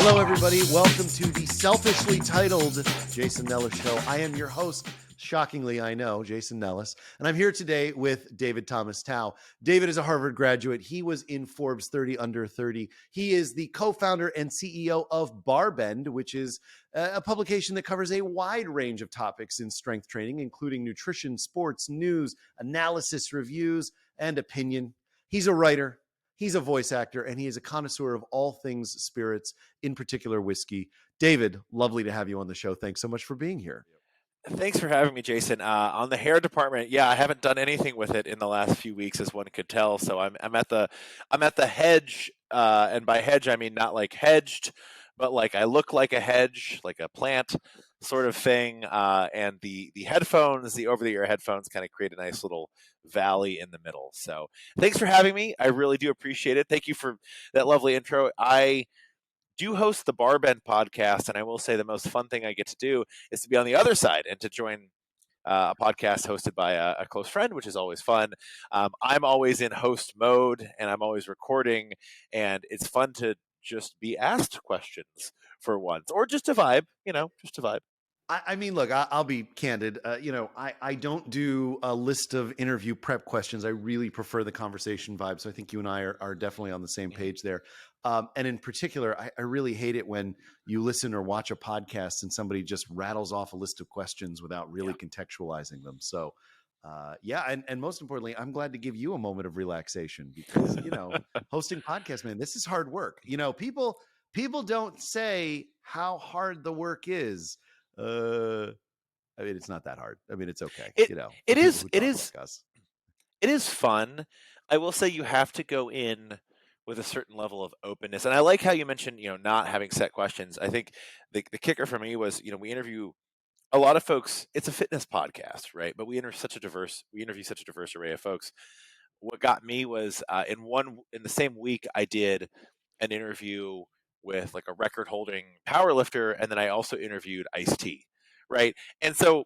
Hello, everybody. Welcome to the selfishly titled Jason Nellis Show. I am your host, shockingly, I know, Jason Nellis, and I'm here today with David Thomas Tao. David is a Harvard graduate. He was in Forbes 30 Under 30. He is the co-founder and CEO of BarBend, which is a publication that covers a wide range of topics in strength training, including nutrition, sports, news, analysis, reviews, and opinion. He's a writer. He's a voice actor, and he is a connoisseur of all things spirits, in particular whiskey. David, lovely to have you on the show. Thanks so much for being here. Thanks for having me, Jason. On the hair department, yeah, I haven't done anything with it in the last few weeks, as one could tell. So I'm at the hedge, and by hedge I mean not like hedged, but like I look like a hedge, like a plant sort of thing. And the headphones, the over-the-ear headphones, kind of create a nice little valley in the middle. So thanks for having me. I really do appreciate it. Thank you for that lovely intro. I do host the BarBend podcast, and I will say the most fun thing I get to do is to be on the other side and to join a podcast hosted by a close friend, which is always fun. I'm always in host mode, and I'm always recording, and it's fun to just be asked questions for once, or just to vibe, just to vibe. I mean, look, I'll be candid. I don't do a list of interview prep questions. I really prefer the conversation vibe. So I think you and I are definitely on the same page there. And in particular, I really hate it when you listen or watch a podcast and somebody just rattles off a list of questions without really contextualizing them. So, and most importantly, I'm glad to give you a moment of relaxation because, hosting podcasts, man, this is hard work. People don't say how hard the work is. I mean, it's not that hard. I mean, it's okay. It is fun. I will say you have to go in with a certain level of openness. And I like how you mentioned, not having set questions. I think the kicker for me was, we interview a lot of folks. It's a fitness podcast, right? But we interview such a diverse array of folks. What got me was in the same week, I did an interview with like a record holding power lifter. And then I also interviewed Ice-T, right? And so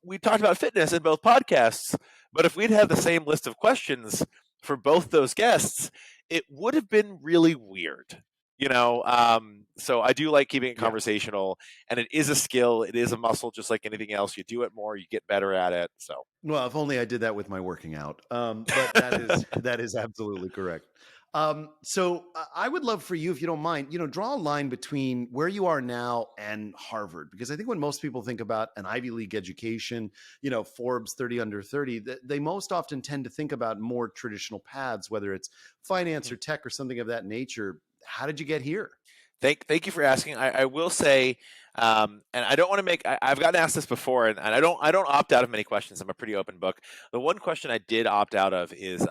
we talked about fitness in both podcasts, but if we'd had the same list of questions for both those guests, it would have been really weird, so I do like keeping it conversational, and it is a skill. It is a muscle, just like anything else. You do it more, you get better at it. So, well, if only I did that with my working out. But that is absolutely correct. So I would love for you, if you don't mind, draw a line between where you are now and Harvard, because I think when most people think about an Ivy League education, Forbes 30 Under 30, they most often tend to think about more traditional paths, whether it's finance or tech or something of that nature. How did you get here? Thank you for asking. I will say, and I don't want to I've gotten asked this before, and I don't opt out of many questions. I'm a pretty open book. The one question I did opt out of is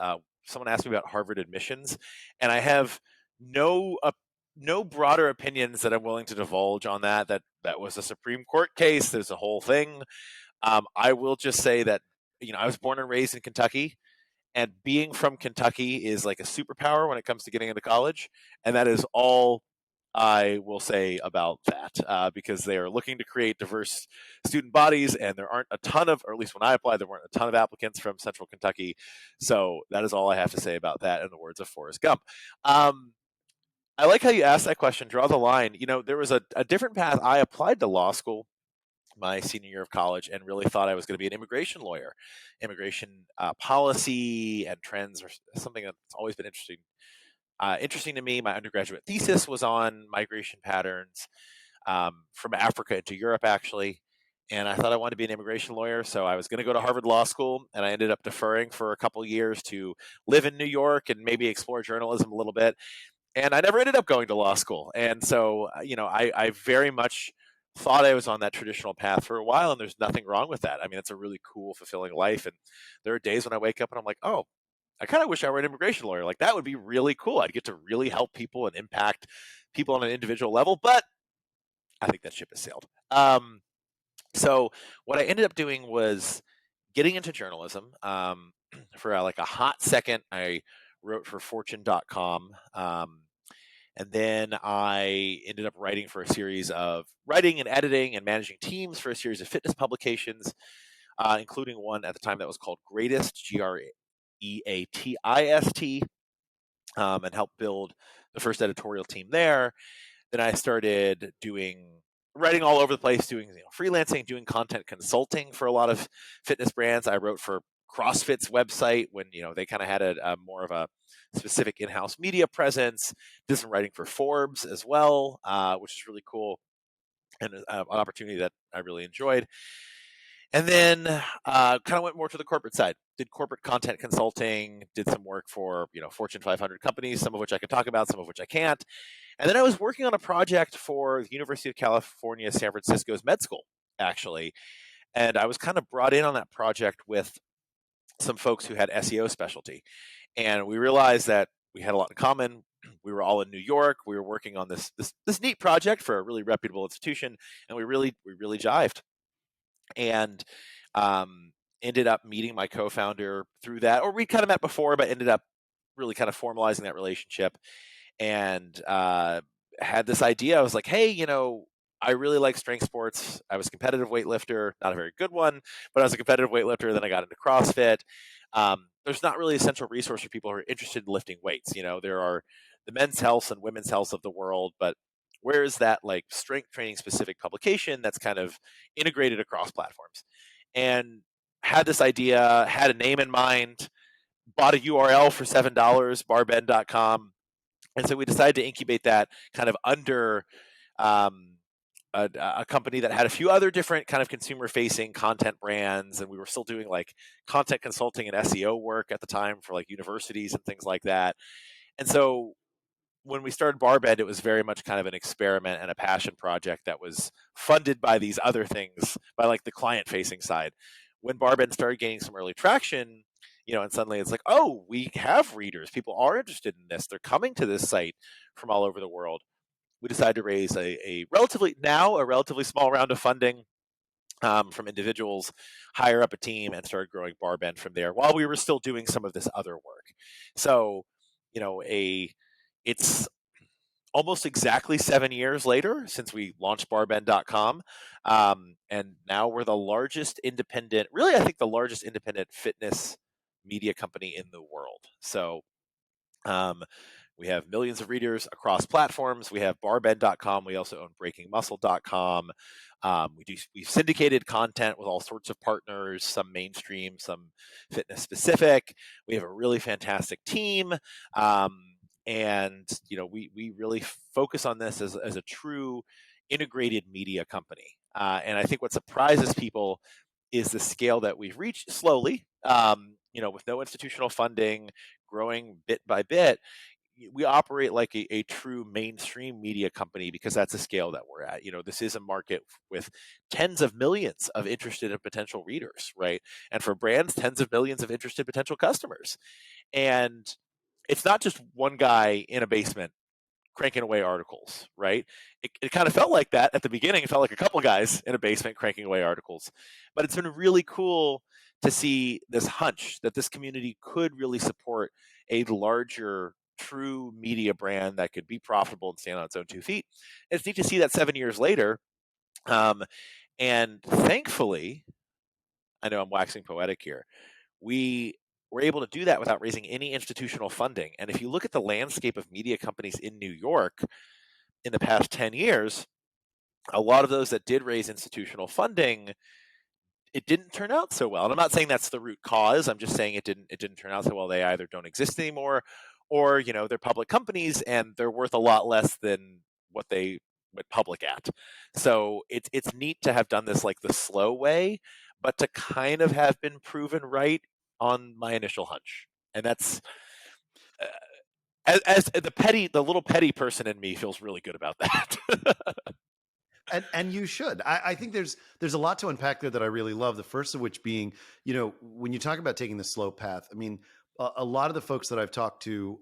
someone asked me about Harvard admissions, and I have no broader opinions that I'm willing to divulge on that. That was a Supreme Court case. There's a whole thing. I will just say that I was born and raised in Kentucky, and being from Kentucky is like a superpower when it comes to getting into college, and that is all I will say about that, because they are looking to create diverse student bodies, and there aren't a ton of, or at least when I applied, there weren't a ton of applicants from Central Kentucky. So that is all I have to say about that in the words of Forrest Gump. I like how you asked that question, draw the line. There was a different path. I applied to law school my senior year of college and really thought I was going to be an immigration lawyer. Immigration policy and trends are something that's always been interesting to me. My undergraduate thesis was on migration patterns from Africa into Europe, actually. And I thought I wanted to be an immigration lawyer. So I was going to go to Harvard Law School, and I ended up deferring for a couple of years to live in New York and maybe explore journalism a little bit. And I never ended up going to law school. And so, I very much thought I was on that traditional path for a while, and there's nothing wrong with that. I mean, it's a really cool, fulfilling life. And there are days when I wake up and I'm like, oh, I kind of wish I were an immigration lawyer. Like, that would be really cool. I'd get to really help people and impact people on an individual level. But I think that ship has sailed. So what I ended up doing was getting into journalism. For like a hot second, I wrote for Fortune.com. And then I ended up writing and editing and managing teams for a series of fitness publications, including one at the time that was called Greatist, Greatist. and helped build the first editorial team there. Then I started writing all over the place, doing freelancing, doing content consulting for a lot of fitness brands. I wrote for CrossFit's website when they kind of had a more of a specific in-house media presence. Did some writing for Forbes as well, which is really cool and an opportunity that I really enjoyed. And then kind of went more to the corporate side. Did corporate content consulting, did some work for Fortune 500 companies, some of which I can talk about, some of which I can't. And then I was working on a project for the University of California, San Francisco's med school, actually. And I was kind of brought in on that project with some folks who had SEO specialty. And we realized that we had a lot in common. We were all in New York. We were working on this neat project for a really reputable institution, and we really jived. And ended up meeting my co-founder through that, or we kind of met before, but ended up really kind of formalizing that relationship. And had this idea. I was like, hey, I really like strength sports. I was a competitive weightlifter, not a very good one, but I was a competitive weightlifter. Then I got into CrossFit. There's not really a central resource for people who are interested in lifting weights. There are the men's health and women's health of the world, but where is that like strength training specific publication that's kind of integrated across platforms? And had this idea, had a name in mind, bought a URL for $7, BarBend.com. And so we decided to incubate that kind of under a company that had a few other different kind of consumer facing content brands. And we were still doing like content consulting and SEO work at the time for like universities and things like that. And so when we started BarBend, it was very much kind of an experiment and a passion project that was funded by these other things, by like the client facing side. When BarBend started gaining some early traction, and suddenly it's like, oh, we have readers. People are interested in this. They're coming to this site from all over the world. We decided to raise a relatively small round of funding from individuals, hire up a team, and started growing BarBend from there while we were still doing some of this other work. So, it's almost exactly 7 years later since we launched BarBend.com. And now we're the largest independent, really, I think the largest independent fitness media company in the world. So we have millions of readers across platforms. We have BarBend.com. We also own BreakingMuscle.com. We've syndicated content with all sorts of partners, some mainstream, some fitness specific. We have a really fantastic team. And we really focus on this as a true integrated media company. And I think what surprises people is the scale that we've reached slowly, with no institutional funding, growing bit by bit. We operate like a true mainstream media company because that's the scale that we're at. This is a market with tens of millions of interested and potential readers, right? And for brands, tens of millions of interested potential customers. And it's not just one guy in a basement cranking away articles, right? It kind of felt like that at the beginning. It felt like a couple guys in a basement cranking away articles. But it's been really cool to see this hunch that this community could really support a larger, true media brand that could be profitable and stand on its own 2 feet. And it's neat to see that 7 years later. And thankfully, I know I'm waxing poetic here, we were able to do that without raising any institutional funding. And if you look at the landscape of media companies in New York in the past 10 years, a lot of those that did raise institutional funding, it didn't turn out so well. And I'm not saying that's the root cause. I'm just saying it didn't turn out so well. They either don't exist anymore, or they're public companies and they're worth a lot less than what they went public at. So it's neat to have done this like the slow way, but to kind of have been proven right on my initial hunch. And that's as the little petty person in me feels really good about that. And you should. I think there's a lot to unpack there that I really love. The first of which being, when you talk about taking the slow path, I mean, a lot of the folks that I've talked to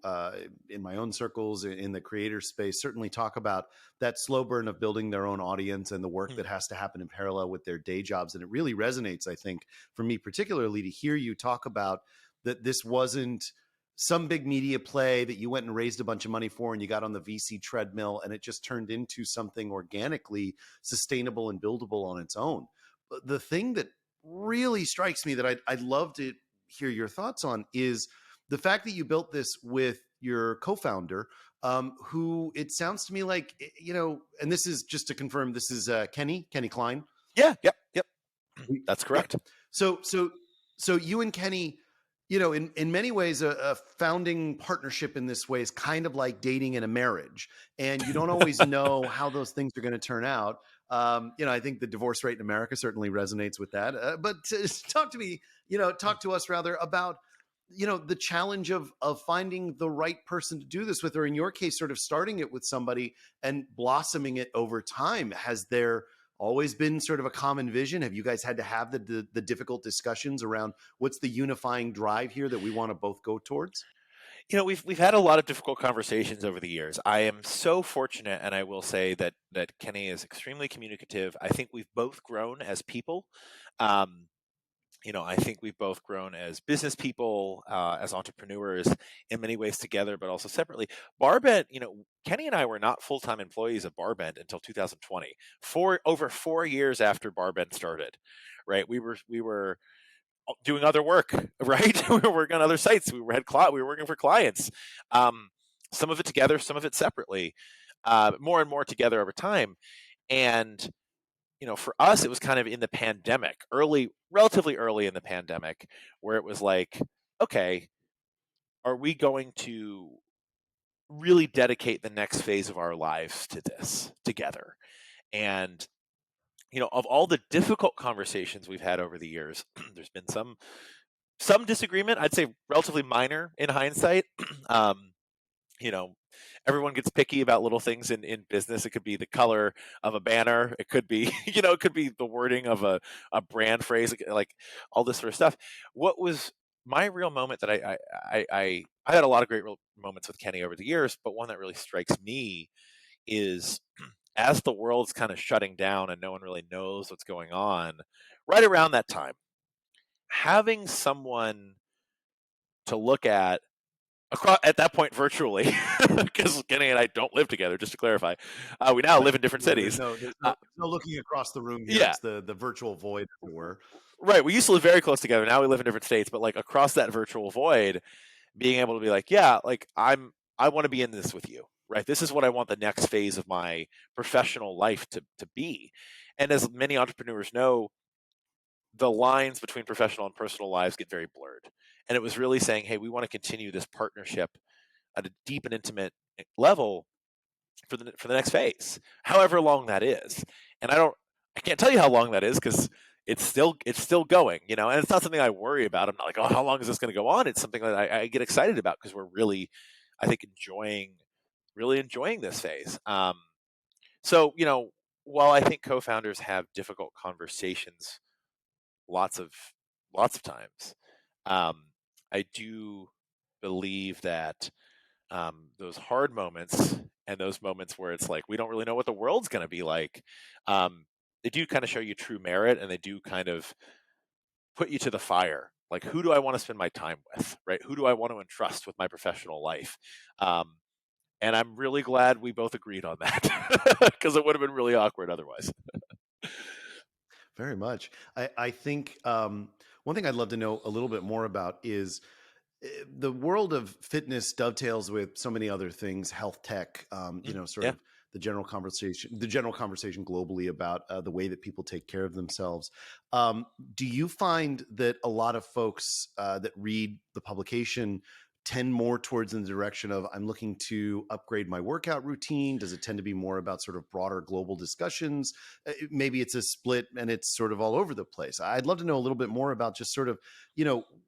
in my own circles in the creator space certainly talk about that slow burn of building their own audience and the work that has to happen in parallel with their day jobs. And it really resonates, I think, for me particularly to hear you talk about that this wasn't some big media play that you went and raised a bunch of money for and you got on the VC treadmill and it just turned into something organically sustainable and buildable on its own. But the thing that really strikes me that I'd love to hear your thoughts on is the fact that you built this with your co-founder, who it sounds to me like, and this is just to confirm, this is Kenny Klein. Yeah. Yep. That's Yeah. correct. So you and Kenny, in many ways, a founding partnership in this way is kind of like dating in a marriage, and you don't always know how those things are going to turn out. I think the divorce rate in America certainly resonates with that. But talk to us rather about, the challenge of finding the right person to do this with, or in your case, sort of starting it with somebody and blossoming it over time. Has there always been sort of a common vision? Have you guys had to have the difficult discussions around what's the unifying drive here that we want to both go towards? We've had a lot of difficult conversations over the years. I am so fortunate, and I will say that Kenny is extremely communicative. I think we've both grown as people. Um, I think we've both grown as business people, as entrepreneurs in many ways together, but also separately. BarBend, Kenny and I were not full-time employees of BarBend until 2020, over 4 years after BarBend started, right? We were doing other work, right? We were working on other sites. We were working for clients. Some of it together, some of it separately, more and more together over time. And for us, it was kind of in the pandemic, relatively early in the pandemic, where it was like, okay, are we going to really dedicate the next phase of our lives to this together? And of all the difficult conversations we've had over the years, there's been some disagreement. I'd say relatively minor in hindsight. you know, Everyone gets picky about little things in business. It could be the color of a banner. It could be, it could be the wording of a brand phrase, like all this sort of stuff. What was my real moment that I had a lot of great real moments with Kenny over the years, but one that really strikes me is as the world's kind of shutting down and no one really knows what's going on, right around that time, having someone to look at that point virtually, because Kenny and I don't live together, just to clarify. We now live in different cities. There's no looking across the room here. Yeah. It's the virtual void, as it were. Right. We used to live very close together. Now we live in different states, but like across that virtual void, being able to be like, yeah, like I want to be in this with you, right? This is what I want the next phase of my professional life to be. And as many entrepreneurs know, the lines between professional and personal lives get very blurred. And it was really saying, hey, we want to continue this partnership at a deep and intimate level for the next phase, however long that is. And I can't tell you how long that is because it's still going, and it's not something I worry about. I'm not like, oh, how long is this going to go on? It's something that I get excited about because we're really, I think, really enjoying this phase. So, while I think co-founders have difficult conversations lots of times, I do believe that those hard moments and those moments where it's like we don't really know what the world's going to be like, they do kind of show you true merit, and they do kind of put you to the fire. Like, who do I want to spend my time with, right? Who do I want to entrust with my professional life? And I'm really glad we both agreed on that because it would have been really awkward otherwise. Very much. I think one thing I'd love to know a little bit more about is the world of fitness dovetails with so many other things, health tech, sort of the general conversation globally about the way that people take care of themselves. Do you find that a lot of folks that read the publication tend more towards in the direction of, I'm looking to upgrade my workout routine? Does it tend to be more about sort of broader global discussions? Maybe it's a split and it's sort of all over the place. I'd love to know a little bit more about just sort of,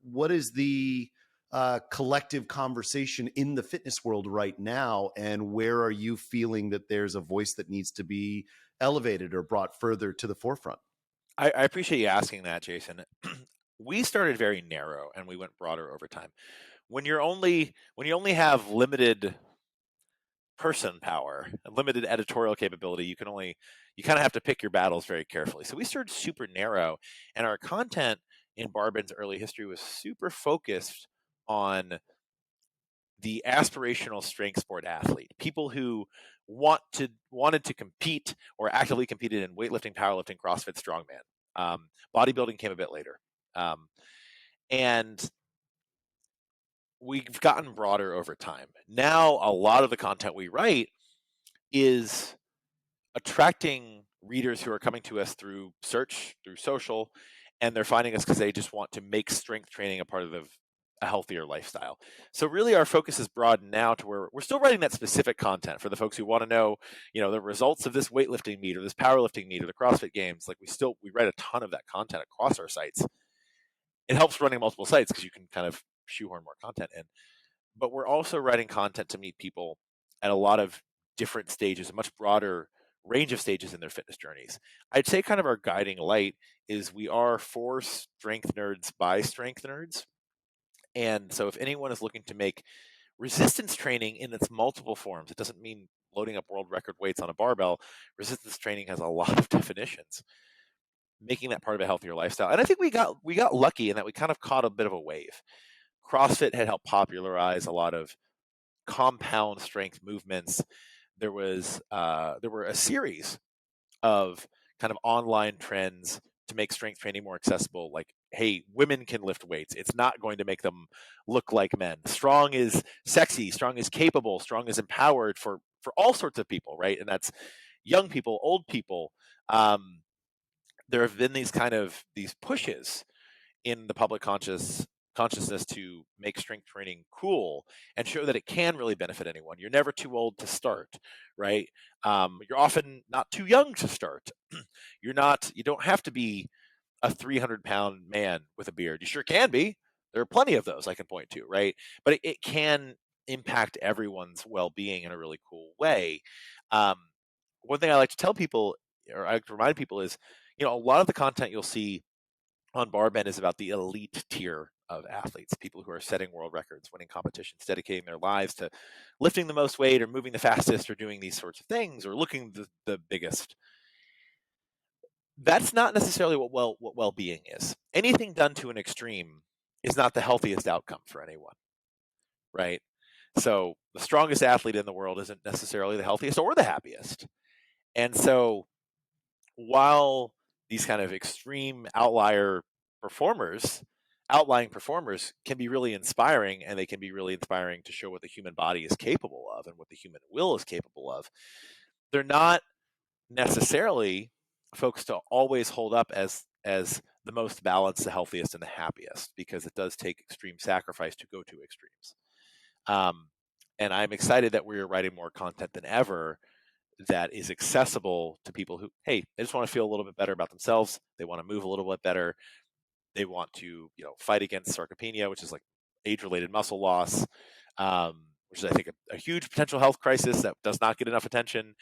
what is the collective conversation in the fitness world right now, and where are you feeling that there's a voice that needs to be elevated or brought further to the forefront? I appreciate you asking that, Jason. We started very narrow and we went broader over time. When you only have limited person power and limited editorial capability, you kind of have to pick your battles very carefully. So we started super narrow, and our content in BarBend's early history was super focused on the aspirational strength sport athlete, people who wanted to compete or actively competed in weightlifting, powerlifting, CrossFit, strongman. Bodybuilding came a bit later. And we've gotten broader over time. Now, a lot of the content we write is attracting readers who are coming to us through search, through social, and they're finding us because they just want to make strength training a part of a healthier lifestyle. So really our focus is broadened now to where we're still writing that specific content for the folks who want to know, the results of this weightlifting meet or this powerlifting meet or the CrossFit games. Like we write a ton of that content across our sites. It helps running multiple sites because you can kind of shoehorn more content in. But we're also writing content to meet people at a lot of different stages, a much broader range of stages in their fitness journeys. I'd say kind of our guiding light is we are for strength nerds by strength nerds. And so if anyone is looking to make resistance training in its multiple forms, it doesn't mean loading up world record weights on a barbell. Resistance training has a lot of definitions. Making that part of a healthier lifestyle. And I think we got lucky in that we kind of caught a bit of a wave. CrossFit had helped popularize a lot of compound strength movements. There were a series of kind of online trends to make strength training more accessible. Like, hey, women can lift weights. It's not going to make them look like men. Strong is sexy. Strong is capable. Strong is empowered for all sorts of people, right? And that's young people, old people. There have been these pushes in the public consciousness to make strength training cool and show that it can really benefit anyone. You're never too old to start, right? You're often not too young to start. You don't have to be a 300-pound man with a beard. You sure can be. There are plenty of those I can point to, right? But it can impact everyone's well-being in a really cool way. One thing I like to tell people, or I like to remind people is, a lot of the content you'll see on BarBend is about the elite tier of athletes, people who are setting world records, winning competitions, dedicating their lives to lifting the most weight or moving the fastest or doing these sorts of things or looking the biggest. That's not necessarily what well-being is. Anything done to an extreme is not the healthiest outcome for anyone, right? So the strongest athlete in the world isn't necessarily the healthiest or the happiest. And so while these kind of extreme outlying performers can be really inspiring, and they can be really inspiring to show what the human body is capable of and what the human will is capable of, they're not necessarily folks to always hold up as the most balanced, the healthiest, and the happiest, because it does take extreme sacrifice to go to extremes. And I'm excited that we're writing more content than ever that is accessible to people who, hey, they just want to feel a little bit better about themselves. They want to move a little bit better. They want to, fight against sarcopenia, which is like age-related muscle loss, which is, I think, a huge potential health crisis that does not get enough attention.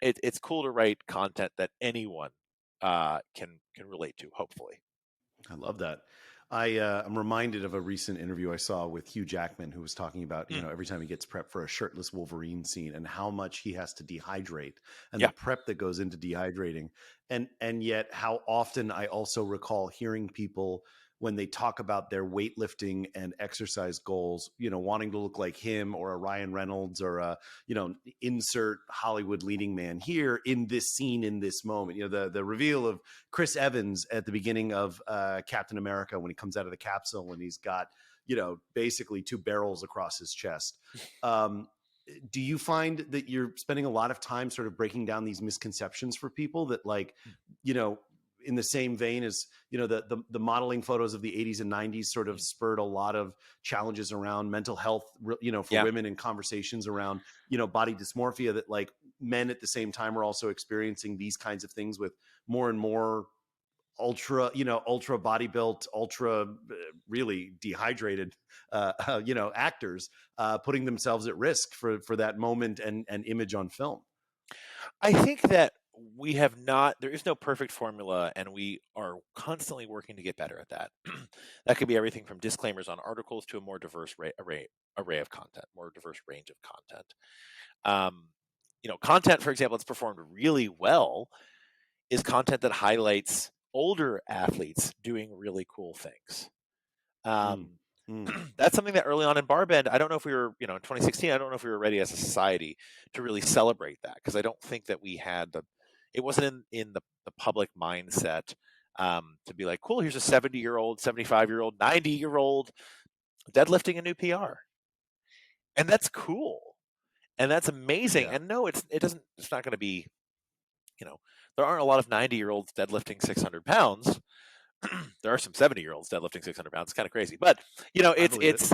It's cool to write content that anyone can relate to, hopefully. I love that. I'm reminded of a recent interview I saw with Hugh Jackman, who was talking about, every time he gets prepped for a shirtless Wolverine scene and how much he has to dehydrate and the prep that goes into dehydrating. And yet how often I also recall hearing people when they talk about their weightlifting and exercise goals, wanting to look like him or a Ryan Reynolds or a, insert Hollywood leading man here in this scene, in this moment. The reveal of Chris Evans at the beginning of Captain America when he comes out of the capsule and he's got, basically 2 barrels across his chest. Do you find that you're spending a lot of time sort of breaking down these misconceptions for people that, like, in the same vein as, the modeling photos of the 80s and 90s sort of spurred a lot of challenges around mental health, for women, and conversations around, body dysmorphia, that, like, men at the same time are also experiencing these kinds of things with more and more ultra body built, really dehydrated, actors, putting themselves at risk for that moment and image on film? I think that there is no perfect formula, and we are constantly working to get better at that. That could be everything from disclaimers on articles to a more diverse array of content, more diverse range of content. Content, for example, that's performed really well is content that highlights older athletes doing really cool things. That's something that early on in BarBend, I don't know if we were, in 2016, I don't know if we were ready as a society to really celebrate that, because I don't think that we had it wasn't in the public mindset to be like, cool, here's a 70-year-old, 75-year-old, 90-year-old deadlifting a new PR. And that's cool. And that's amazing. Yeah. And no, it's not going to be, there aren't a lot of 90-year-olds deadlifting 600 pounds. There are some 70-year-olds deadlifting 600 pounds. It's kind of crazy, but I believe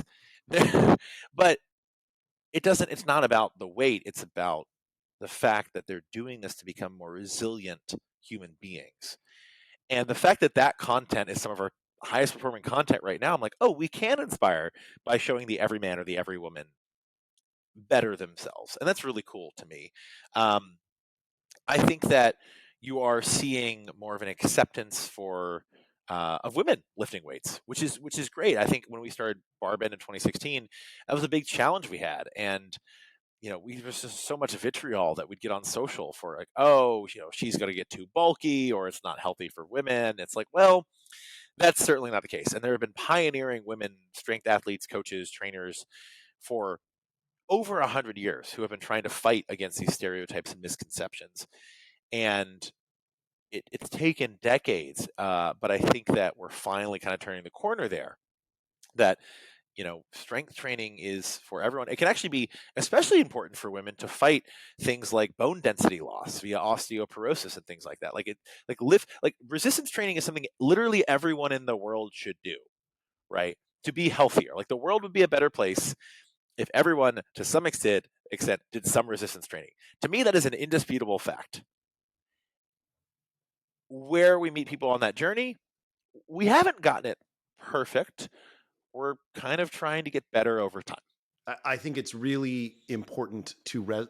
it. but it's not about the weight. It's about the fact that they're doing this to become more resilient human beings. And the fact that content is some of our highest performing content right now, I'm like, oh, we can inspire by showing the everyman or the everywoman better themselves. And that's really cool to me. I think that you are seeing more of an acceptance for of women lifting weights, which is great. I think when we started BarBend in 2016, that was a big challenge we had, and there's just so much vitriol that we'd get on social for like, oh, she's going to get too bulky or it's not healthy for women. It's like, well, that's certainly not the case. And there have been pioneering women strength athletes, coaches, trainers for over 100 years who have been trying to fight against these stereotypes and misconceptions. And it's taken decades, but I think that we're finally kind of turning the corner there. That strength training is for everyone. It can actually be especially important for women to fight things like bone density loss via osteoporosis and things like that. Like resistance training is something literally everyone in the world should do, right? To be healthier. Like the world would be a better place if everyone, to some extent, did some resistance training. To me, that is an indisputable fact. Where we meet people on that journey, we haven't gotten it perfect. We're kind of trying to get better over time. I think it's really important to let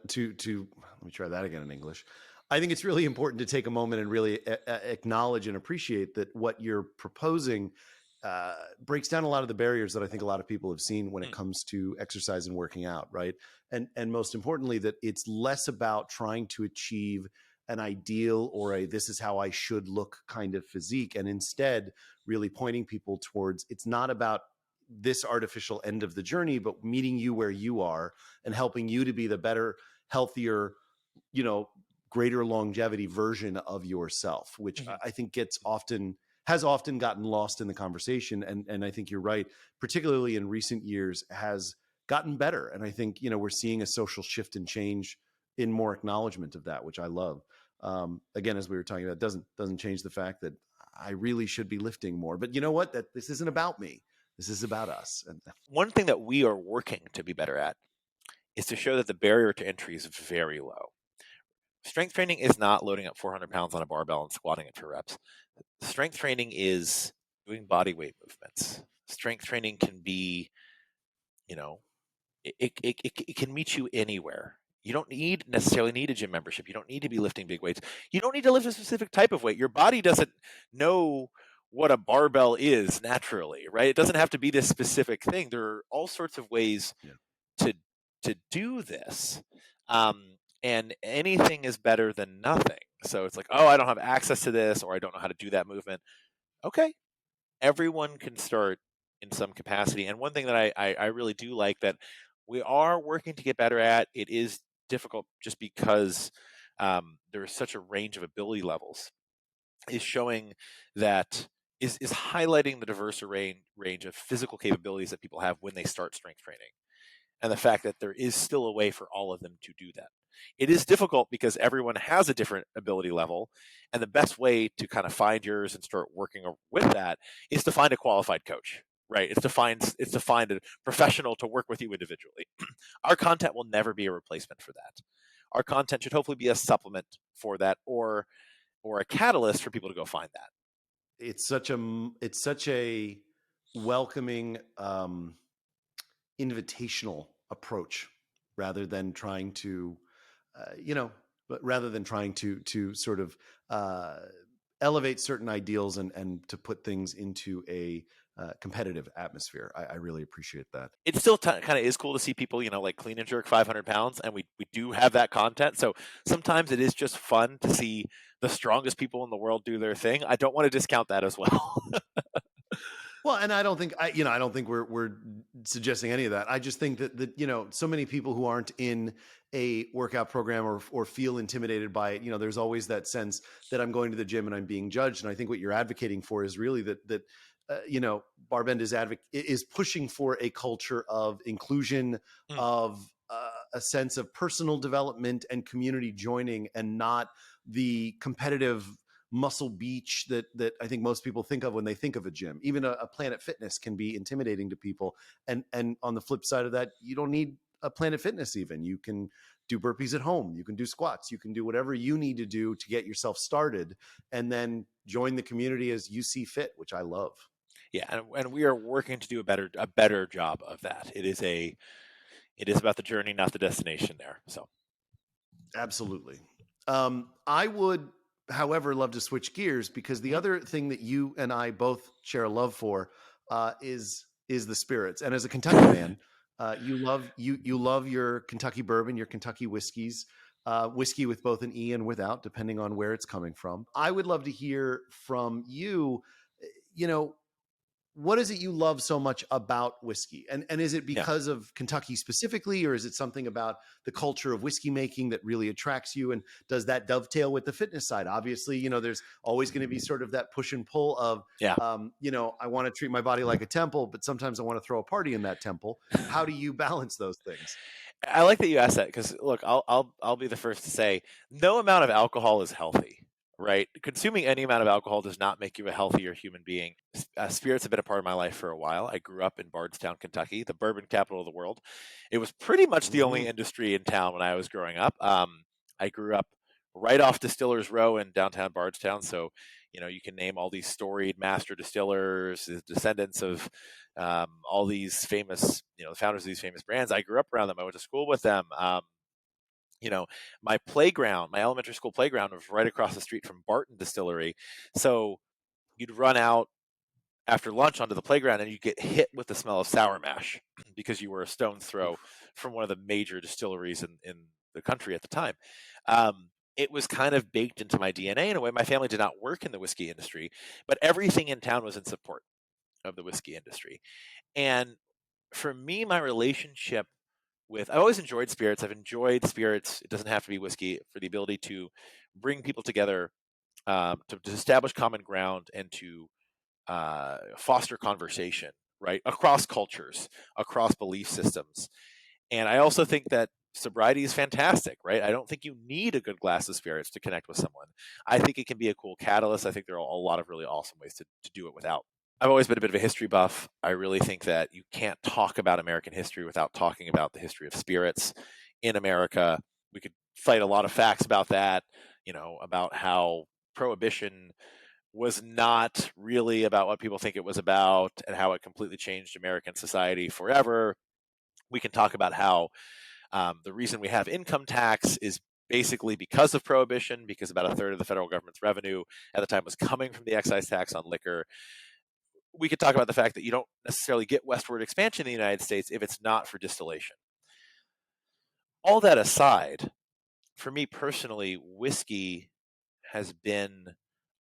me try that again in English. I think it's really important to take a moment and really acknowledge and appreciate that what you're proposing breaks down a lot of the barriers that I think a lot of people have seen when it comes to exercise and working out, right? And most importantly, that it's less about trying to achieve an ideal or a this is how I should look kind of physique, and instead really pointing people towards it's not about this artificial end of the journey, but meeting you where you are and helping you to be the better, healthier, greater longevity version of yourself, which I think has often gotten lost in the conversation. And I think you're right, particularly in recent years has gotten better. And I think, we're seeing a social shift and change in more acknowledgement of that, which I love. Again, as we were talking about, doesn't change the fact that I really should be lifting more, but you know what, that this isn't about me. This is about us. And one thing that we are working to be better at is to show that the barrier to entry is very low. Strength training is not loading up 400 pounds on a barbell and squatting it for reps. Strength training is doing body weight movements. Strength training can be, it can meet you anywhere. You don't necessarily need a gym membership. You don't need to be lifting big weights. You don't need to lift a specific type of weight. Your body doesn't know what a barbell is naturally, right? It doesn't have to be this specific thing. There are all sorts of ways to do this. And anything is better than nothing. So it's like, oh, I don't have access to this, or I don't know how to do that movement. Okay. Everyone can start in some capacity. And one thing that I really do like that we are working to get better at, it is difficult just because there is such a range of ability levels, is showing that is highlighting the diverse range of physical capabilities that people have when they start strength training, and the fact that there is still a way for all of them to do that. It is difficult because everyone has a different ability level, and the best way to kind of find yours and start working with that is to find a qualified coach, right? It's to find a professional to work with you individually. Our content will never be a replacement for that. Our content should hopefully be a supplement for that, or a catalyst for people to go find that. It's such a welcoming, invitational approach rather than trying to, sort of elevate certain ideals and to put things into a competitive atmosphere. I really appreciate that. It still kind of is cool to see people, like clean and jerk 500 pounds, and we do have that content. So sometimes it is just fun to see the strongest people in the world do their thing. I don't want to discount that as well. Well, and I don't think we're suggesting any of that. I just think that so many people who aren't in a workout program or feel intimidated by it, there's always that sense that I'm going to the gym and I'm being judged. And I think what you're advocating for is really that BarBend is pushing for a culture of inclusion, Mm. of a sense of personal development and community joining, and not the competitive Muscle Beach that I think most people think of when they think of a gym. Even a Planet Fitness can be intimidating to people. And on the flip side of that, you don't need a Planet Fitness. Even you can do burpees at home. You can do squats. You can do whatever you need to do to get yourself started, and then join the community as you see fit, which I love. Yeah, and we are working to do a better job of that. It is about the journey, not the destination there. So Absolutely. I would, however, love to switch gears, because the Mhm. other thing that you and I both share a love for is the spirits. And as a Kentucky man, you love your Kentucky bourbon, your Kentucky whiskeys, whiskey with both an E and without, depending on where it's coming from. I would love to hear from you. You know, what is it you love so much about whiskey? And is it Yeah. because of Kentucky specifically, or is it something about the culture of whiskey making that really attracts you? And does that dovetail with the fitness side? Obviously, there's always going to be sort of that push and pull of, Yeah. I want to treat my body like a temple, but sometimes I want to throw a party in that temple. How do you balance those things? I like that you asked that because look, I'll be the first to say no amount of alcohol is healthy, right? Consuming any amount of alcohol does not make you a healthier human being. Spirits have been a part of my life for a while. I grew up in Bardstown, Kentucky, the bourbon capital of the world. It was pretty much the only Mm-hmm. industry in town when I was growing up. I grew up right off Distillers Row in downtown Bardstown, so you can name all these storied master distillers, the descendants of all these famous, the founders of these famous brands. I grew up around them. I went to school with them. You know, my playground, my elementary school playground was right across the street from Barton Distillery. So you'd run out after lunch onto the playground and you get hit with the smell of sour mash because you were a stone's throw from one of the major distilleries in the country at the time. It was kind of baked into my DNA in a way. My family did not work in the whiskey industry, but everything in town was in support of the whiskey industry. And for me, my relationship I've always enjoyed spirits. I've enjoyed spirits. It doesn't have to be whiskey, for the ability to bring people together, to establish common ground, and to foster conversation, right? Across cultures, across belief systems. And I also think that sobriety is fantastic, right? I don't think you need a good glass of spirits to connect with someone. I think it can be a cool catalyst. I think there are a lot of really awesome ways to do it without. I've always been a bit of a history buff. I really think that you can't talk about American history without talking about the history of spirits in America. We could fight a lot of facts about that, about how prohibition was not really about what people think it was about and how it completely changed American society forever. We can talk about how the reason we have income tax is basically because of prohibition, because about a third of the federal government's revenue at the time was coming from the excise tax on liquor. We could talk about the fact that you don't necessarily get westward expansion in the United States if it's not for distillation. All that aside, for me personally, whiskey has been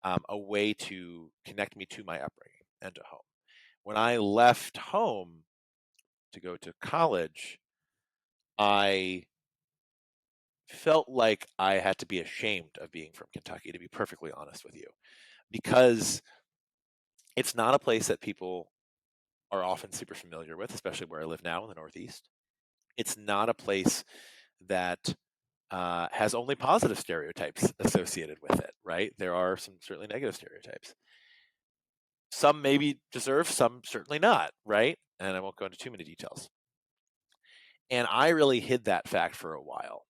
a way to connect me to my upbringing and to home. When I left home to go to college, I felt like I had to be ashamed of being from Kentucky, to be perfectly honest with you, because it's not a place that people are often super familiar with, especially where I live now in the Northeast. It's not a place that has only positive stereotypes associated with it, right? There are some certainly negative stereotypes. Some maybe deserve, some certainly not, right? And I won't go into too many details. And I really hid that fact for a while.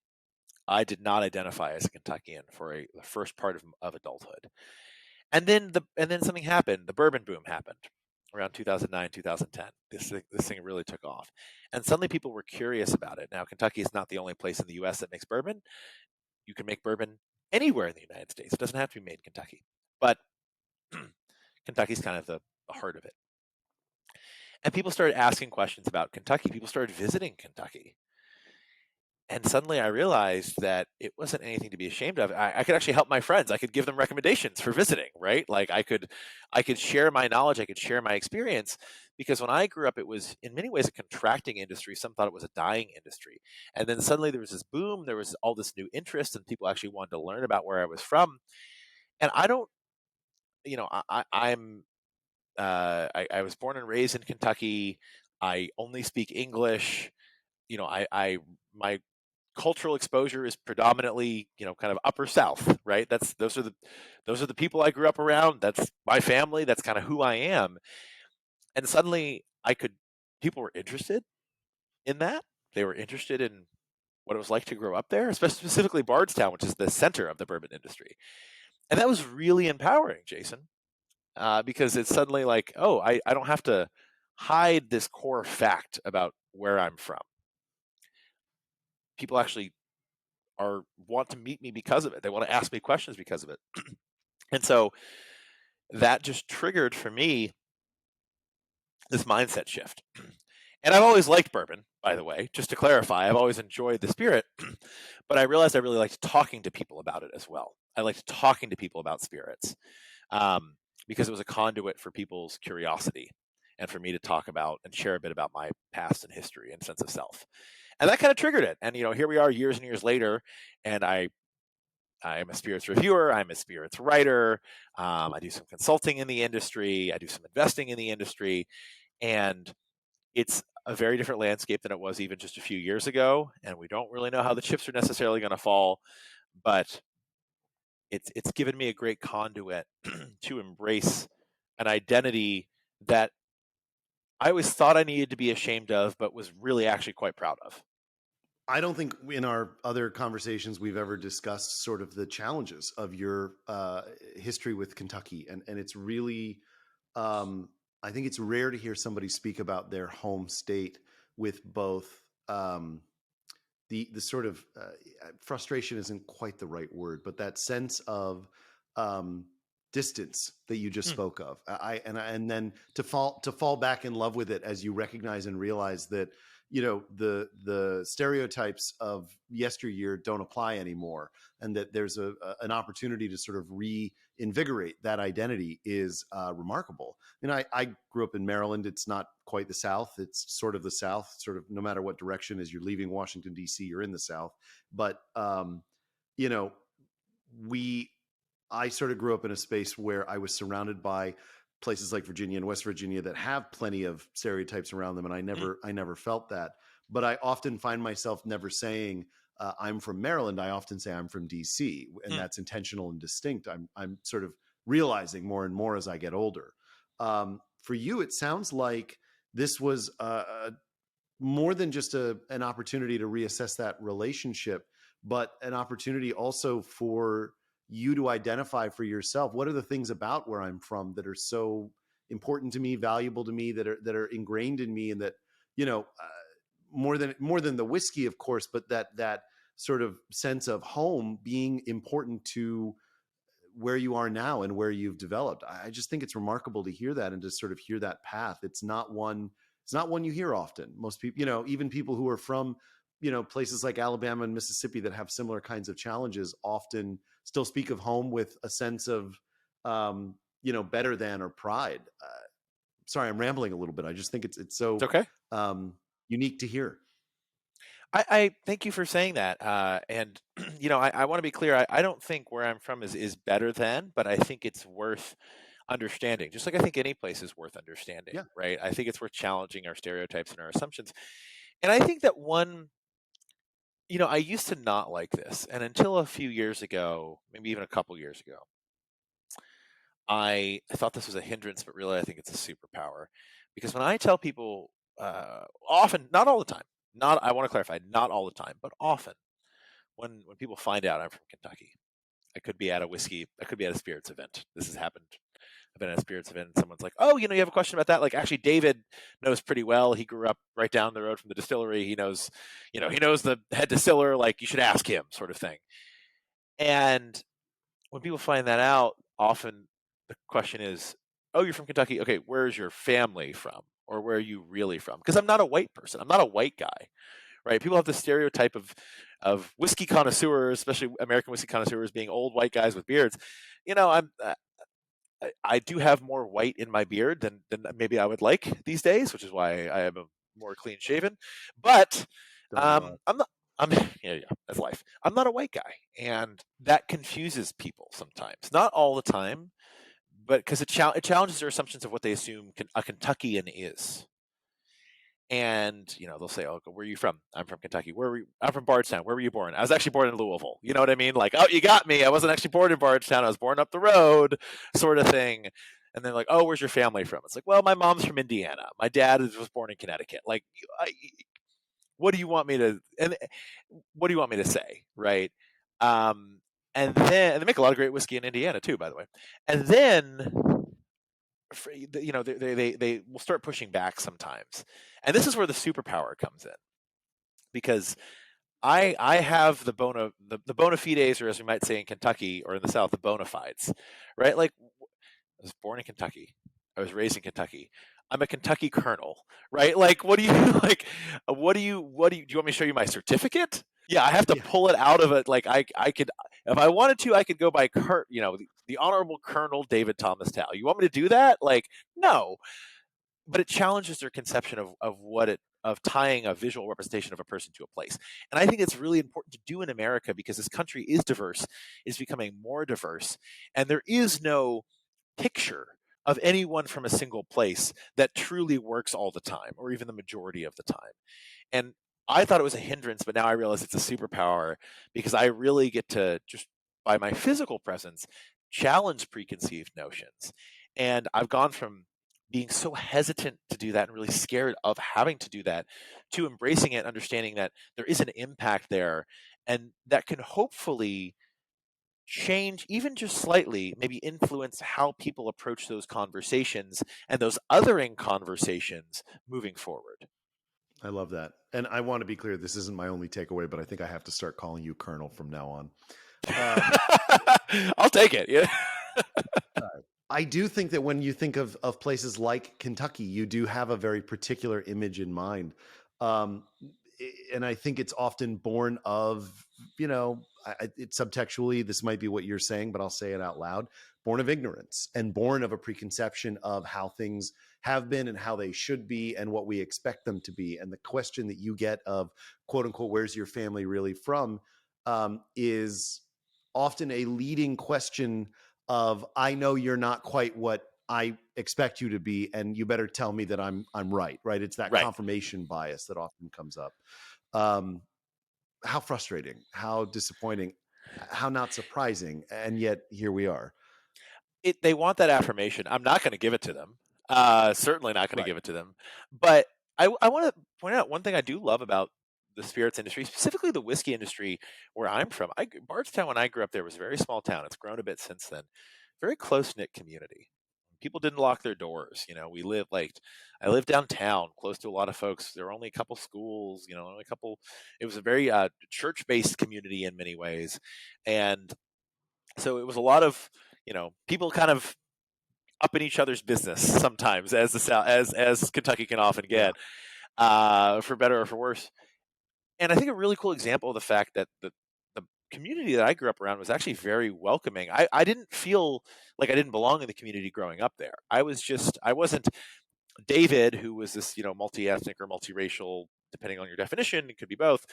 I did not identify as a Kentuckian for the first part of adulthood. And then something happened. The bourbon boom happened around 2009, 2010. This thing really took off. And suddenly people were curious about it. Now, Kentucky is not the only place in the US that makes bourbon. You can make bourbon anywhere in the United States. It doesn't have to be made in Kentucky. But Kentucky's kind of the heart of it. And people started asking questions about Kentucky. People started visiting Kentucky. And suddenly I realized that it wasn't anything to be ashamed of. I could actually help my friends. I could give them recommendations for visiting, right? Like I could share my knowledge. I could share my experience, because when I grew up, it was in many ways a contracting industry. Some thought it was a dying industry. And then suddenly there was this boom. There was all this new interest, and people actually wanted to learn about where I was from. And I don't, I'm I was born and raised in Kentucky. I only speak English. My cultural exposure is predominantly, kind of upper South, right? Those are the people I grew up around. That's my family. That's kind of who I am. And suddenly people were interested in that. They were interested in what it was like to grow up there, specifically Bardstown, which is the center of the bourbon industry. And that was really empowering, Jason, because it's suddenly like, oh, I don't have to hide this core fact about where I'm from. People actually want to meet me because of it. They want to ask me questions because of it. And so that just triggered for me this mindset shift. And I've always liked bourbon, by the way, just to clarify. I've always enjoyed the spirit, but I realized I really liked talking to people about it as well. I liked talking to people about spirits because it was a conduit for people's curiosity and for me to talk about and share a bit about my past and history and sense of self. And that kind of triggered it. And, here we are years and years later, and I'm a spirits reviewer. I'm a spirits writer. I do some consulting in the industry. I do some investing in the industry. And it's a very different landscape than it was even just a few years ago. And we don't really know how the chips are necessarily going to fall. But it's given me a great conduit to embrace an identity that I always thought I needed to be ashamed of, but was really actually quite proud of. I don't think in our other conversations we've ever discussed sort of the challenges of your history with Kentucky, and it's really, I think it's rare to hear somebody speak about their home state with both the sort of frustration isn't quite the right word, but that sense of distance that you just spoke of. And then to fall back in love with it as you recognize and realize that the stereotypes of yesteryear don't apply anymore, and that there's an opportunity to sort of reinvigorate that identity is remarkable. I grew up in Maryland. It's not quite the South. It's sort of the South, sort of no matter what direction as you're leaving Washington, D.C., you're in the South. But, I sort of grew up in a space where I was surrounded by places like Virginia and West Virginia that have plenty of stereotypes around them. And I never felt that, but I often find myself never saying, I'm from Maryland. I often say I'm from DC, and that's intentional and distinct. I'm sort of realizing more and more as I get older. For you, it sounds like this was more than just an opportunity to reassess that relationship, but an opportunity also for you to identify for yourself, what are the things about where I'm from that are so important to me, valuable to me, that are ingrained in me, and that, more than the whiskey, of course, but that sort of sense of home being important to where you are now and where you've developed. I just think it's remarkable to hear that and to sort of hear that path. It's not one you hear often. Most people, even people who are from, places like Alabama and Mississippi that have similar kinds of challenges often still speak of home with a sense of, better than or pride. Sorry, I'm rambling a little bit. I just think it's so It's okay. Unique to hear. I thank you for saying that. And, I want to be clear. I don't think where I'm from is better than, but I think it's worth understanding. Just like I think any place is worth understanding, Yeah. right? I think it's worth challenging our stereotypes and our assumptions. And I think that I used to not like this. And until a few years ago, maybe even a couple years ago, I thought this was a hindrance, but really I think it's a superpower. Because when I tell people, often, not all the time, I want to clarify, not all the time, but often, when people find out I'm from Kentucky, I could be at a spirits event. This has happened. I've been at a spirits event and someone's like, oh, you have a question about that? Like, actually, David knows pretty well. He grew up right down the road from the distillery. He knows the head distiller. Like, you should ask him, sort of thing. And when people find that out, often the question is, oh, you're from Kentucky. Okay, where's your family from? Or where are you really from? Because I'm not a white person. I'm not a white guy, right? People have the stereotype of whiskey connoisseurs, especially American whiskey connoisseurs, being old white guys with beards. I do have more white in my beard than maybe I would like these days, which is why I am more clean shaven. But I'm not. Yeah, that's life. I'm not a white guy, and that confuses people sometimes. Not all the time, but because it challenges their assumptions of what they assume a Kentuckian is. And they'll say, "Oh, where are you from?" "I'm from Kentucky." "Where were you?" "I'm from Bardstown." "Where were you born?" "I was actually born in Louisville." You know what I mean? Like, "Oh, you got me. I wasn't actually born in Bardstown. I was born up the road," sort of thing. And then like, "Oh, where's your family from?" It's like, "Well, my mom's from Indiana. My dad was born in Connecticut." Like, what do you want me to? And what do you want me to say, right? And they make a lot of great whiskey in Indiana too, by the way. And then they will start pushing back sometimes, and this is where the superpower comes in, because I have the bona fides, or as we might say in Kentucky or in the South, the bona fides, right? Like, I was born in Kentucky, I was raised in Kentucky, I'm a Kentucky colonel, right? Like, what do you like? Do you want me to show you my certificate? Yeah, I have to Yeah. pull it out of it. Like, I could, if I wanted to, I could go by the Honorable Colonel David Thomas Tao. You want me to do that? Like, no. But it challenges their conception of tying a visual representation of a person to a place. And I think it's really important to do in America, because this country is diverse, is becoming more diverse, and there is no picture of anyone from a single place that truly works all the time, or even the majority of the time. And I thought it was a hindrance, but now I realize it's a superpower, because I really get to, just by my physical presence, challenge preconceived notions. And I've gone from being so hesitant to do that and really scared of having to do that, to embracing it, understanding that there is an impact there, and that can hopefully change, even just slightly, maybe influence how people approach those conversations and those othering conversations moving forward. I love that. And I want to be clear, this isn't my only takeaway, but I think I have to start calling you Colonel from now on. I'll take it. Yeah. I do think that when you think of places like Kentucky, you do have a very particular image in mind. Um, and I think it's often born of, it's subtextually, this might be what you're saying, but I'll say it out loud, born of ignorance and born of a preconception of how things have been and how they should be and what we expect them to be. And the question that you get of, quote unquote, "Where's your family really from?" Is often a leading question of, "I know you're not quite what I expect you to be, and you better tell me that I'm right." Right? It's that Right. confirmation bias that often comes up. Um, how frustrating, how disappointing, how not surprising, and yet here we are. They want that affirmation. I'm not going to give it to them. Certainly not going to Right. give it to them. But I want to point out one thing I do love about the spirits industry, specifically the whiskey industry where I'm from. Bardstown, when I grew up there, was a very small town. It's grown a bit since then. Very close knit community. People didn't lock their doors. I lived downtown, close to a lot of folks. There were only a couple schools. Only a couple. It was a very church based community in many ways, and so it was a lot of people kind of up in each other's business sometimes, as the South, as Kentucky can often Yeah. get, for better or for worse. And I think a really cool example of the fact that the community that I grew up around was actually very welcoming. I didn't feel like I didn't belong in the community growing up there. I wasn't David, who was this multi-ethnic or multiracial, depending on your definition, it could be both,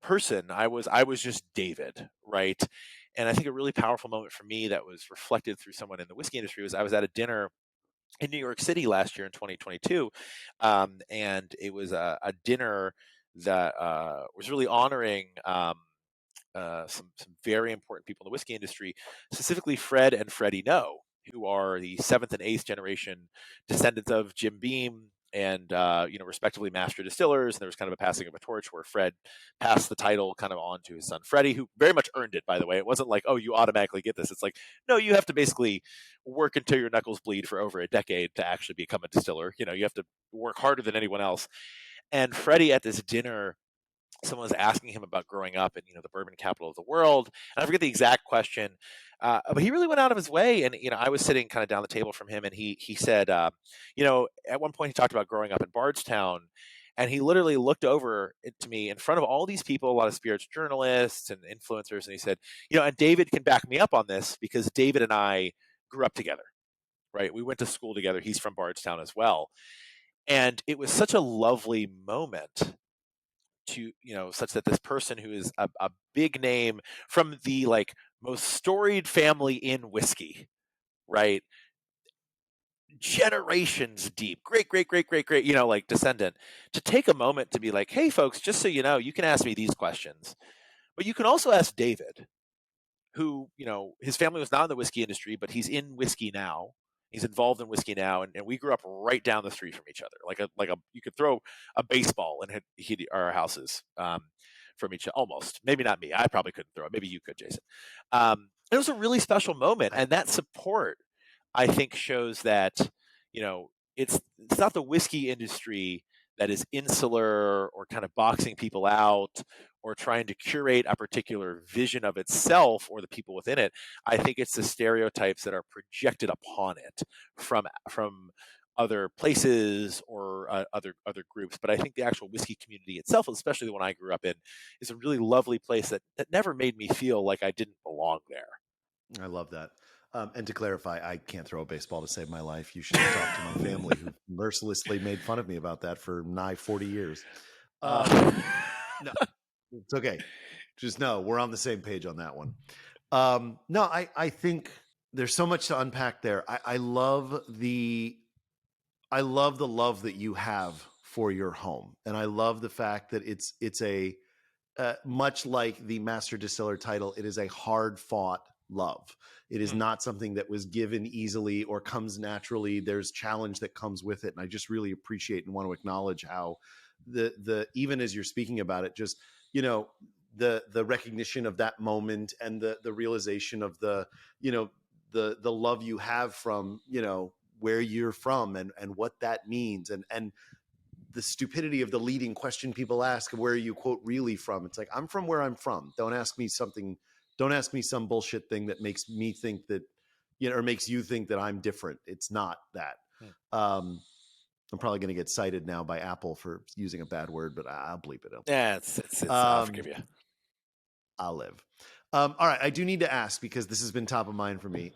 person. I was just David, right? And I think a really powerful moment for me that was reflected through someone in the whiskey industry was I was at a dinner in New York City last year in 2022, and it was a dinner that was really honoring some very important people in the whiskey industry, specifically Fred and Freddie No, who are the seventh and eighth generation descendants of Jim Beam, and respectively master distillers. And there was kind of a passing of a torch where Fred passed the title kind of on to his son Freddie, who very much earned it, by the way. It wasn't like, "Oh, you automatically get this." It's like, no, you have to basically work until your knuckles bleed for over a decade to actually become a distiller. You have to work harder than anyone else. And Freddie, at this dinner, someone was asking him about growing up in the bourbon capital of the world, and I forget the exact question, but he really went out of his way. And I was sitting kind of down the table from him, and he said, at one point he talked about growing up in Bardstown, and he literally looked over to me in front of all these people, a lot of spirits journalists and influencers, and he said, and David can back me up on this, because David and I grew up together, right? We went to school together. He's from Bardstown as well. And it was such a lovely moment to such that this person who is a big name from the most storied family in whiskey, right? Generations deep, great, great, great, great, great, like descendant, to take a moment to be like, hey, folks, just so you know, you can ask me these questions, but you can also ask David, who, his family was not in the whiskey industry, but he's in whiskey now. He's involved in whiskey now, and we grew up right down the street from each other. Like a you could throw a baseball and hit our houses from each other. Almost, maybe not me. I probably couldn't throw it. Maybe you could, Jason. It was a really special moment, and that support, I think, shows that it's not the whiskey industry that is insular or kind of boxing people out or trying to curate a particular vision of itself or the people within it. I think it's the stereotypes that are projected upon it from other places or other groups. But I think the actual whiskey community itself, especially the one I grew up in, is a really lovely place that never made me feel like I didn't belong there. I love that. And to clarify, I can't throw a baseball to save my life. You should talk to my family, who mercilessly made fun of me about that for nigh 40 years. No, it's okay. Just know we're on the same page on that one. No, I think there's so much to unpack there. I love the love that you have for your home, and I love the fact that it's a much like the master distiller title, it is a hard fought love. It is not something that was given easily or comes naturally. There's challenge that comes with it, and I just really appreciate and want to acknowledge how the even as you're speaking about it, just the recognition of that moment and the realization of the love you have from where you're from and what that means, and the stupidity of the leading question people ask, where are you, quote, really from? It's like, I'm from where I'm from. Don't ask me some bullshit thing that makes me think that, or makes you think that I'm different. It's not that. I'm probably going to get cited now by Apple for using a bad word, but I'll bleep it out. Yeah, I'll forgive you. I'll live. All right. I do need to ask, because this has been top of mind for me.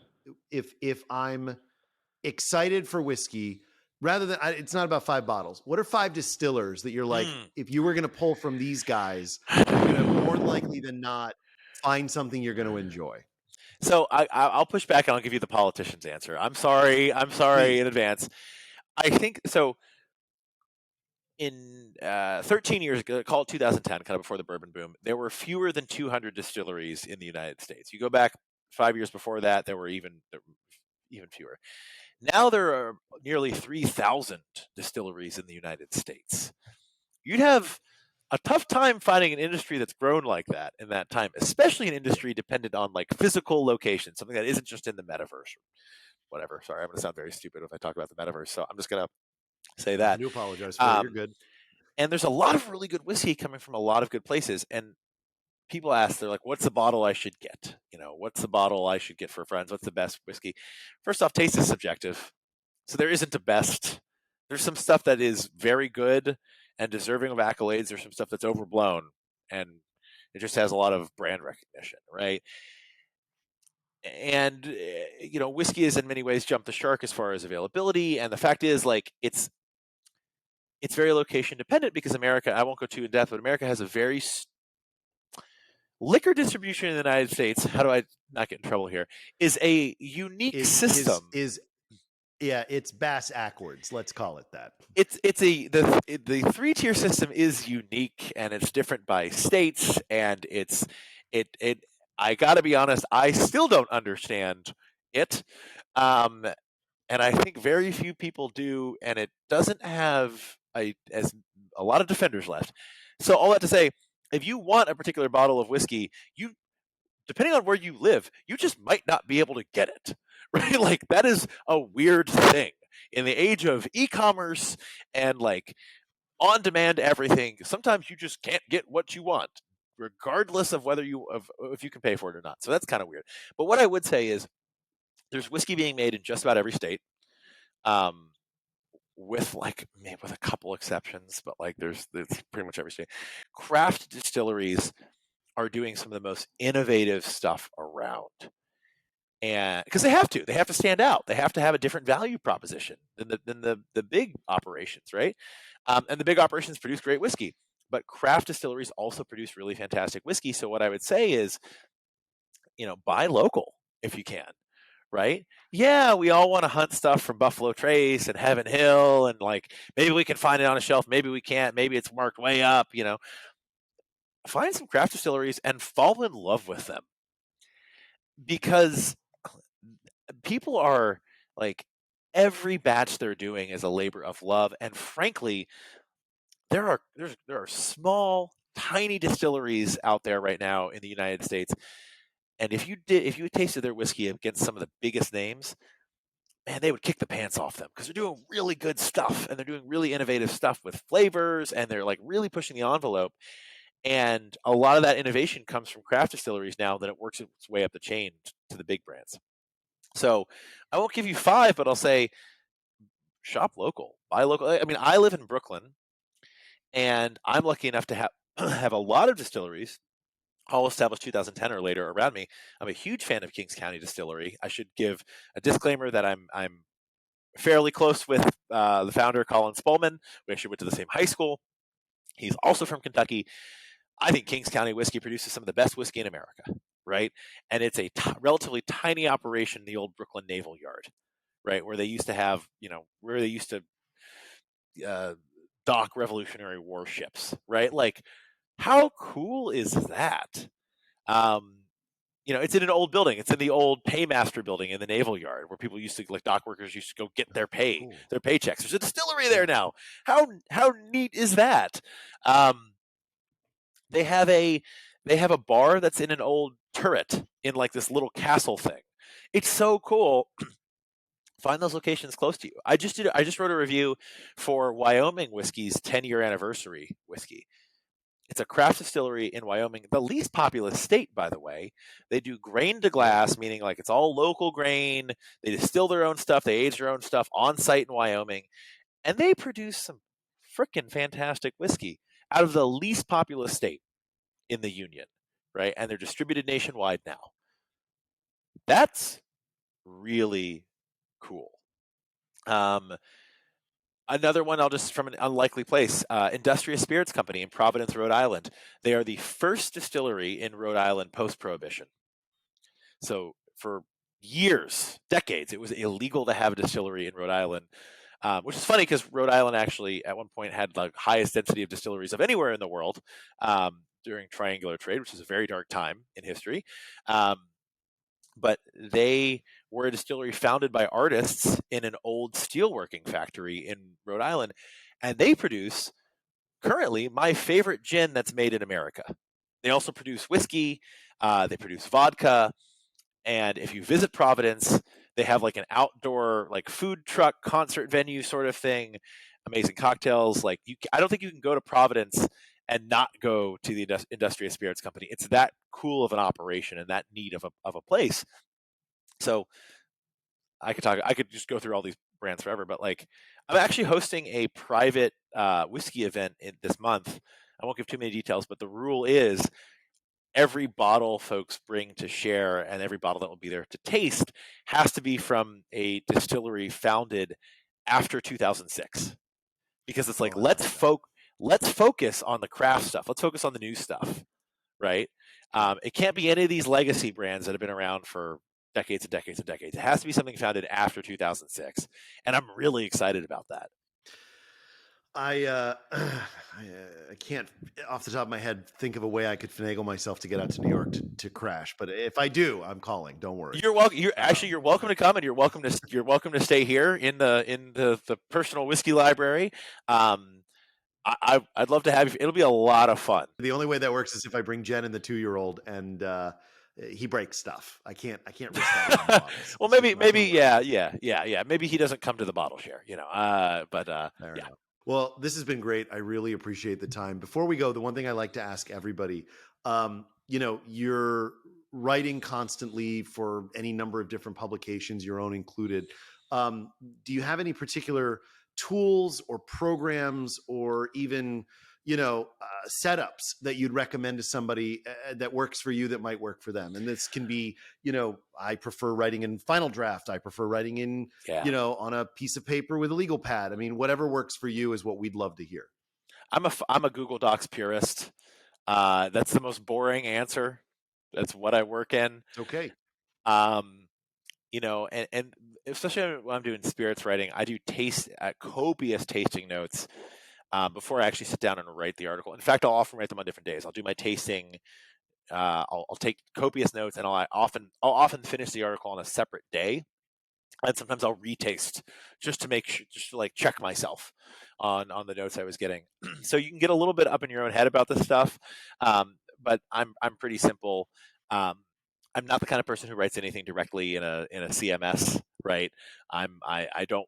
If I'm excited for whiskey, rather than, it's not about 5 bottles. What are 5 distillers that you're like, if you were going to pull from these guys, you're going to more likely than not find something you're going to enjoy? So I'll push back and I'll give you the politician's answer. I'm sorry Please. In advance. I think so. In 13 years ago, call it 2010, kind of before the bourbon boom, there were fewer than 200 distilleries in the United States. You go back 5 years before that, there were even fewer. Now there are nearly 3,000 distilleries in the United States. You'd have a tough time finding an industry that's grown like that in that time, especially an industry dependent on like physical location, something that isn't just in the metaverse or whatever. Sorry, I'm going to sound very stupid if I talk about the metaverse, so I'm just going to say that. I do apologize for it. You're good. And there's a lot of really good whiskey coming from a lot of good places. And people ask, they're like, what's the bottle I should get? What's the bottle I should get for friends? What's the best whiskey? First off, taste is subjective. So there isn't a best. There's some stuff that is very good and deserving of accolades. There's some stuff that's overblown and it just has a lot of brand recognition, right? And whiskey is in many ways jumped the shark as far as availability. And the fact is, like, it's very location dependent because America, I won't go too in depth, but America has a very liquor distribution in the United States. How do I not get in trouble here? Is a unique system. Yeah, it's bass backwards. Let's call it that. The 3-tier system is unique and it's different by states, and I got to be honest, I still don't understand it. And I think very few people do, and it doesn't have a lot of defenders left. So all that to say, if you want a particular bottle of whiskey, depending on where you live, you just might not be able to get it, right? Like, that is a weird thing in the age of e-commerce and like on-demand everything. Sometimes you just can't get what you want, regardless of if you can pay for it or not. So that's kind of weird. But what I would say is, there's whiskey being made in just about every state, with a couple exceptions, but like there's pretty much every state. Craft distilleries are doing some of the most innovative stuff around, and because they have to stand out, they have to have a different value proposition than the big operations, right? And the big operations produce great whiskey, but craft distilleries also produce really fantastic whiskey. So what I would say is, buy local if you can, right? Yeah, we all want to hunt stuff from Buffalo Trace and Heaven Hill, and like maybe we can find it on a shelf, maybe we can't, maybe it's marked way up, Find some craft distilleries and fall in love with them, because people are like, every batch they're doing is a labor of love, and frankly, there are small, tiny distilleries out there right now in the United States, and if you tasted their whiskey against some of the biggest names, man, they would kick the pants off them, because they're doing really good stuff, and they're doing really innovative stuff with flavors, and they're like really pushing the envelope. And a lot of that innovation comes from craft distilleries now, that it works its way up the chain to the big brands. So I won't give you five, but I'll say shop local, buy local. I mean, I live in Brooklyn, and I'm lucky enough to have have a lot of distilleries, all established 2010 or later, around me. I'm a huge fan of Kings County Distillery. I should give a disclaimer that I'm fairly close with the founder, Colin Spolman. We actually went to the same high school. He's also from Kentucky. I think Kings County whiskey produces some of the best whiskey in America, right? And it's a relatively tiny operation in the old Brooklyn Naval Yard, right, where they used to have, where they used to dock Revolutionary War ships, right? Like, how cool is that? Um, it's in an old building. It's in the old paymaster building in the Naval Yard, where people used to, like, dock workers used to go get their pay, Cool. their paychecks. There's a distillery there now. How neat is that? Um, they have a bar that's in an old turret in like this little castle thing. It's so cool. Find those locations close to you. I just wrote a review for Wyoming Whiskey's 10-year anniversary whiskey. It's a craft distillery in Wyoming, the least populous state, by the way. They do grain to glass, meaning like it's all local grain. They distill their own stuff. They age their own stuff on site in Wyoming, and they produce some freaking fantastic whiskey out of the least populous state in the union, right? And they're distributed nationwide now. That's really cool. Another one, I'll just, from an unlikely place, Industrious Spirits Company in Providence, Rhode Island. They are the first distillery in Rhode Island post-Prohibition. So for years, decades, it was illegal to have a distillery in Rhode Island, which is funny because Rhode Island actually at one point had the highest density of distilleries of anywhere in the world during triangular trade, which is a very dark time in history. But they were a distillery founded by artists in an old steelworking factory in Rhode Island, and they produce currently my favorite gin that's made in America. They also produce whiskey, they produce vodka, and if you visit Providence, they have like an outdoor like food truck concert venue sort of thing, amazing cocktails. Like, I don't think you can go to Providence and not go to the Industrious Spirits Company. It's that cool of an operation and that neat of a place. So I could just go through all these brands forever, but like, I'm actually hosting a private whiskey event this month. I won't give too many details, but the rule is every bottle folks bring to share and every bottle that will be there to taste has to be from a distillery founded after 2006, because it's like, let's focus on the craft stuff. Let's focus on the new stuff, right? It can't be any of these legacy brands that have been around for decades and decades and decades. It has to be something founded after 2006, and I'm really excited about that. I can't, off the top of my head, think of a way I could finagle myself to get out to New York to crash. But if I do, I'm calling. Don't worry. You're welcome. You're welcome to come, and you're welcome to stay here in the personal whiskey library. I'd love to have you. It'll be a lot of fun. The only way that works is if I bring Jen and the 2-year-old, and he breaks stuff. I can't risk that. Well, maybe, yeah. Maybe he doesn't come to the bottle share, but Fair yeah. enough. Well, this has been great. I really appreciate the time. Before we go, the one thing I like to ask everybody, you're writing constantly for any number of different publications, your own included. Do you have any particular tools or programs or even, setups that you'd recommend to somebody that works for you that might work for them? And this can be, I prefer writing in Final Draft. I prefer writing in, on a piece of paper with a legal pad. I mean, whatever works for you is what we'd love to hear. I'm a Google Docs purist. That's the most boring answer. That's what I work in. Okay. and especially when I'm doing spirits writing, I do copious tasting notes before I actually sit down and write the article. In fact, I'll often write them on different days. I'll do my tasting. I'll take copious notes, and I'll often finish the article on a separate day. And sometimes I'll retaste just to just to like check myself on the notes I was getting. So you can get a little bit up in your own head about this stuff, but I'm pretty simple. I'm not the kind of person who writes anything directly in a CMS, right? I don't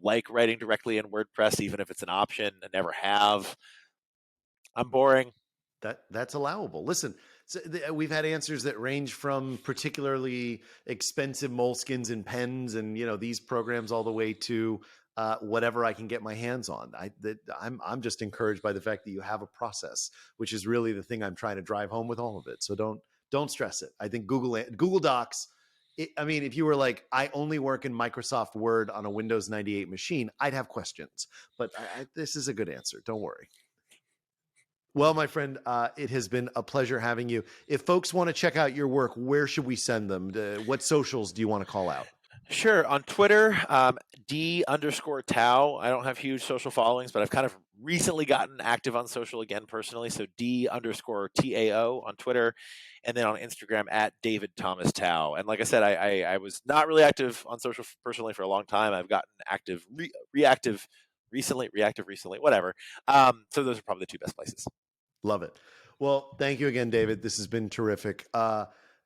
like writing directly in WordPress, even if it's an option. I never have. I'm boring. That's allowable. Listen, we've had answers that range from particularly expensive moleskins and pens, and these programs, all the way to whatever I can get my hands on. I'm just encouraged by the fact that you have a process, which is really the thing I'm trying to drive home with all of it. So don't stress it. I think Google Docs. If you were like, I only work in Microsoft Word on a Windows 98 machine, I'd have questions. But this is a good answer. Don't worry. Well, my friend, it has been a pleasure having you. If folks want to check out your work, where should we send them? What socials do you want to call out? Sure. On Twitter, D_Tao. I don't have huge social followings, but I've kind of recently gotten active on social again personally. So D_TAO on Twitter, and then on Instagram at David Thomas Tao. And like I said, I was not really active on social personally for a long time. I've gotten active, reactive recently, whatever. So those are probably the two best places. Love it. Well, thank you again, David. This has been terrific.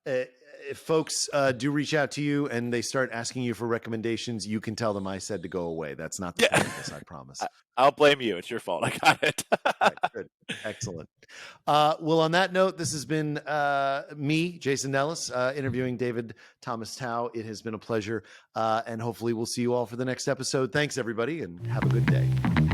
If folks do reach out to you and they start asking you for recommendations, you can tell them I said to go away. That's not the point of this, I promise. I'll blame you. It's your fault. I got it. Right, good. Excellent. Well, on that note, this has been me, Jason Nellis, interviewing David Thomas Tao. It has been a pleasure, and hopefully we'll see you all for the next episode. Thanks, everybody, and have a good day.